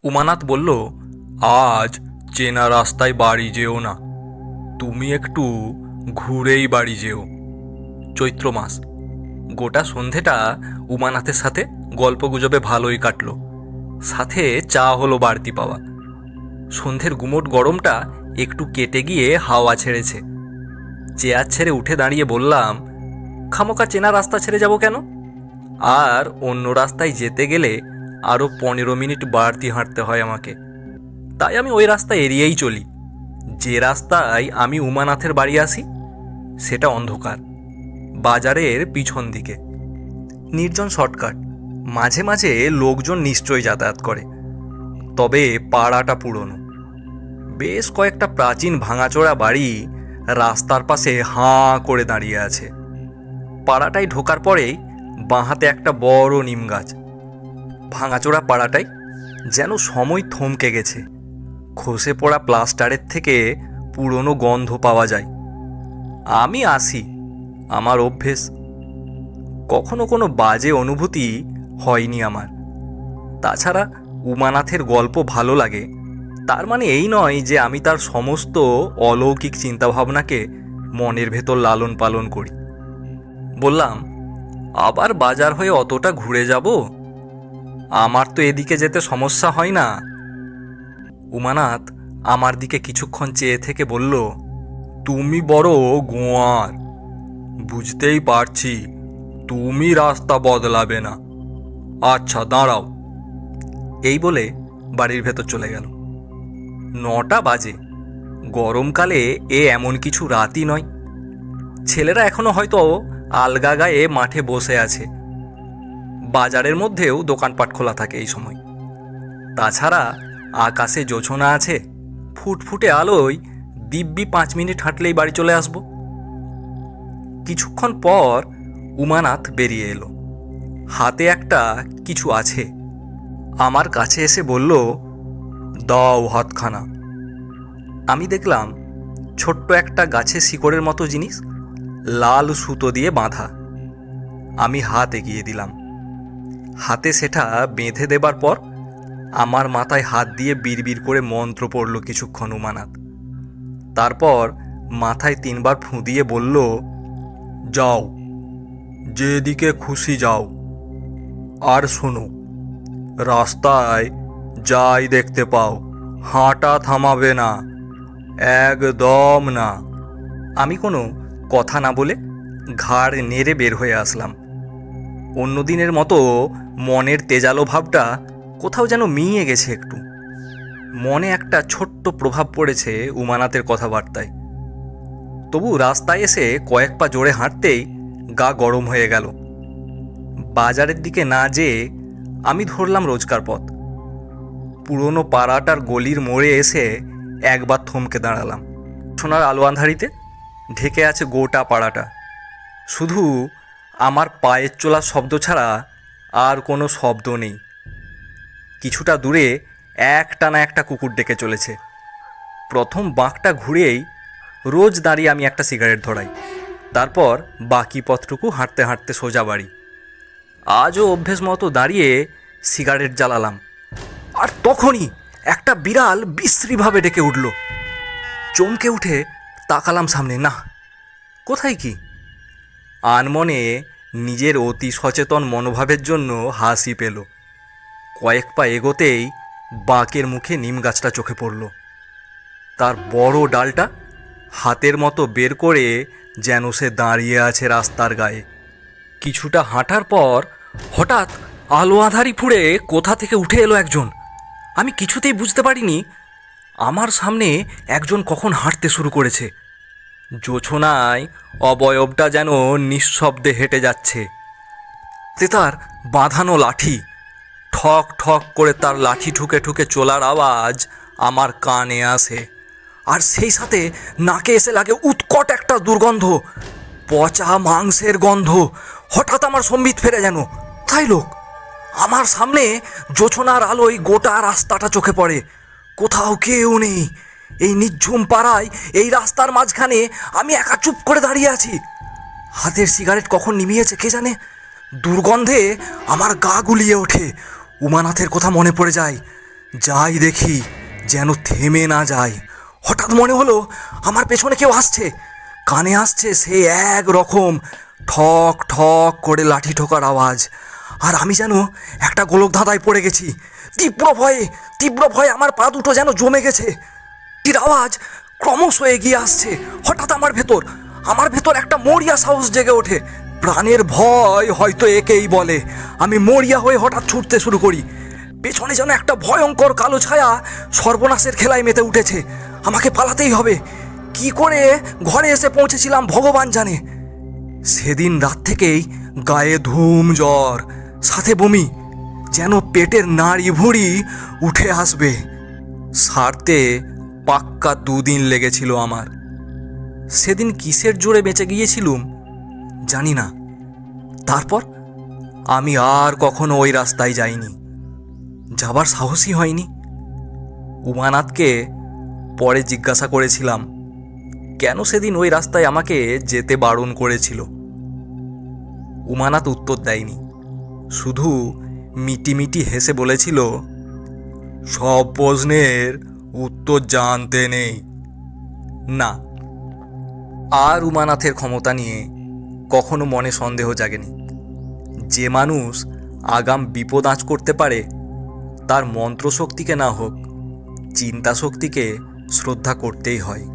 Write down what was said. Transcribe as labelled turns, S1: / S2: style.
S1: উমানাথ বলল, আজ চেনা রাস্তায় বাড়ি যেও না, তুমি একটু ঘুরেই বাড়ি যেও। চৈত্র মাস। গোটা সন্ধেটা উমানাথের সাথে গল্পগুজবে ভালোই কাটলো। সাথে চা হলো বাড়তি পাওয়া। সন্ধ্যের গুমোট গরমটা একটু কেটে গিয়ে হাওয়া ছেড়েছে। চেয়ার ছেড়ে উঠে দাঁড়িয়ে বললাম, খামোকা চেনা রাস্তা ছেড়ে যাব কেন? আর অন্য রাস্তায় যেতে গেলে আরও 15 মিনিট বাড়তি হাঁটতে হয় আমাকে। তাই আমি ওই রাস্তা এড়িয়েই চলি। যে রাস্তায় আমি উমানাথের বাড়ি আসি সেটা অন্ধকার, বাজারের পিছন দিকে, নির্জন শর্টকাট। মাঝে মাঝে লোকজন নিশ্চয়ই যাতায়াত করে, তবে পাড়াটা পুরনো। বেশ কয়েকটা প্রাচীন ভাঙাচোরা বাড়ি রাস্তার পাশে হাঁ করে দাঁড়িয়ে আছে। পাড়াটায় ঢোকার পরেই বাঁ হাতে একটা বড় নিম গাছ। ভাঙাচোরা পাড়াটাই যেন সময় থমকে গেছে। খসে পড়া প্লাস্টারের থেকে পুরনো গন্ধ পাওয়া যায়। আমি আসি, আমার অভ্যেস। কখনো কোনো বাজে অনুভূতি হয়নি আমার। তাছাড়া উমানাথের গল্প ভালো লাগে তার মানে এই নয় যে আমি তার সমস্ত অলৌকিক চিন্তাভাবনাকে মনের ভেতর লালন পালন করি। বললাম, আবার বাজার হয়ে অতটা ঘুরে যাব? আমার তো এদিকে যেতে সমস্যা হয় না। উমানাথ আমার দিকে কিছুক্ষণ চেয়ে থেকে বলল, তুমি বড় গোয়ার, বুঝতেই পারছি তুমি রাস্তা বদলাবে না। আচ্ছা দাঁড়াও। এই বলে বাড়ির ভেতর চলে গেল। 9টা বাজে। গরমকালে এ এমন কিছু রাতই নয়। ছেলেরা এখনো হয়তো আলগা গায়ে মাঠে বসে আছে। বাজারের মধ্যেও দোকানপাট খোলা থাকে এই সময়। তাছাড়া আকাশে জোছনা আছে, ফুটফুটে আলোয় দিব্যি 5 মিনিট হাঁটলেই বাড়ি চলে আসব। কিছুক্ষণ পর উমানাথ বেরিয়ে এলো। হাতে একটা কিছু আছে। আমার কাছে এসে বলল, দাও হাতখানা। আমি দেখলাম ছোট্ট একটা গাছের শিকড়ের মতো জিনিস, লাল সুতো দিয়ে বাঁধা। আমি হাত এগিয়ে দিলাম। হাতে সেটা বেঁধে দেবার পর আমার মাথায় হাত দিয়ে বিড়বিড় করে মন্ত্র পড়ল কিছুক্ষণ উমানাথ। তারপর মাথায় 3বার ফুঁ দিয়ে বলল, যাও, যেদিকে খুশি যাও। আর শোনো, রাস্তায় যাই দেখতে পাও হাঁটা থামাবে না, একদম না। আমি কোনো কথা না বলে ঘাড় নেড়ে বের হয়ে আসলাম। অন্যদিনের মতো মনের তেজালো ভাবটা কোথাও যেন মিইয়ে গেছে একটু। মনে একটা ছোট্ট প্রভাব পড়েছে উমানাথের কথাবার্তায়। তবু রাস্তায় এসে কয়েক পা জোরে হাঁটতেই গা গরম হয়ে গেল। বাজারের দিকে না যেয়ে আমি ধরলাম রোজকার পথ। পুরনো পাড়াটার গলির মোড়ে এসে একবার থমকে দাঁড়ালাম। সোনার আলো আঁধারিতে ঢেকে আছে গোটা পাড়াটা। শুধু আমার পায়ের চলার শব্দ ছাড়া আর কোনো শব্দ নেই। কিছুটা দূরে একটানা একটা কুকুর ডেকে চলেছে। প্রথম বাঁকটা ঘুরেই রোজ দাঁড়িয়ে আমি একটা সিগারেট ধরাই। তারপর বাকি পথটুকু হাঁটতে হাঁটতে সোজা বাড়ি। আজও অভ্যেস মতো দাঁড়িয়ে সিগারেট জ্বালালাম। আর তখনই একটা বিড়াল বিশ্রীভাবে ডেকে উঠল। চমকে উঠে তাকালাম সামনে। না, কোথায় কি? আনমনে নিজের অতি সচেতন মনোভাবের জন্য হাসি পেল। কয়েক পা এগোতেই বাঁকের মুখে নিম গাছটা চোখে পড়ল। তার বড় ডালটা হাতের মতো বের করে যেন সে দাঁড়িয়ে আছে রাস্তার গায়ে। কিছুটা হাঁটার পর হঠাৎ আলো আঁধারি ফুঁড়ে কোথা থেকে উঠে এলো একজন। আমি কিছুতেই বুঝতে পারিনি আমার সামনে একজন কখন হাঁটতে শুরু করেছে। জোছনায় অবয়বটা যেন নিঃশব্দে হেঁটে যাচ্ছে। তার বাঁধানো লাঠি, ঠক ঠক করে তার লাঠি ঠুকে ঠুকে চলার আওয়াজ আমার কানে আসে। আর সেই সাথে নাকে এসে লাগে উৎকট একটা দুর্গন্ধ, পচা মাংসের গন্ধ। হঠাৎ আমার সম্বিত ফেরে যেন। তাই লোক আমার সামনে জোছনার আলোয় গোটা রাস্তাটা চোখে পড়ে। কোথাও কেউ নেই। এই নিঝুম পাড়ায়, এই রাস্তার মাঝখানে আমি একা চুপ করে দাঁড়িয়ে আছি। হাতের সিগারেট কখন নিভিয়েছে কে জানে। দুর্গন্ধে আমার গা গুলিয়ে ওঠে। উমানাথের কথা মনে পড়ে যায়। যাই দেখি যেন থেমে না যায়। হঠাৎ মনে হলো আমার পেছনে কেউ আসছে। কানে আসছে সে এক রকম ঠক ঠক করে লাঠি ঠোকার আওয়াজ। আর আমি যেন একটা গোলক ধাঁধায় পড়ে গেছি। তীব্র ভয়ে আমার পা দুটো যেন জমে গেছে। টির আওয়াজ ক্রমশ এগিয়ে আসছে। হঠাৎ আমার ভেতর একটা মরিয়া সাহস জেগে ওঠে। প্রাণের ভয় হয়তো একেই বলে। আমি মরিয়া হয়ে হঠাৎ ছুটতে শুরু করি। পেছনে যেন একটা ভয়ঙ্কর কালো ছায়া সর্বনাশের খেলায় মেতে উঠেছে। আমাকে পালাতেই হবে। কি করে ঘরে এসে পৌঁছেছিলাম ভগবান জানে। সেদিন রাত থেকেই গায়ে ধুম জ্বর, সাথে বমি, যেন পেটের নাড়ি ভুঁড়ি উঠে আসবে। সারতে পাক্কা 2 দিন লেগেছিল আমার। সেদিন কিসের জোরে বেঁচে গিয়েছিলুম জানি না। তারপর আমি আর কখনো ওই রাস্তায় যাইনি, যাবার সাহসই হয়নি। উমানাথকে পরে জিজ্ঞাসা করেছিলাম কেন সেদিন ওই রাস্তায় আমাকে যেতে বারণ করেছিল। উমানাথ উত্তর দেয়নি, শুধু মিটিমিটি হেসে বলেছিল, সব প্রশ্নের উত্তর জানতে নেই। না, আর উমানাথের ক্ষমতা নিয়ে কখনো মনে সন্দেহ জাগেনি। যে মানুষ আগাম বিপদ আঁচ করতে পারে তার মন্ত্রশক্তিকে না হোক চিন্তা শক্তিকে শ্রদ্ধা করতেই হয়।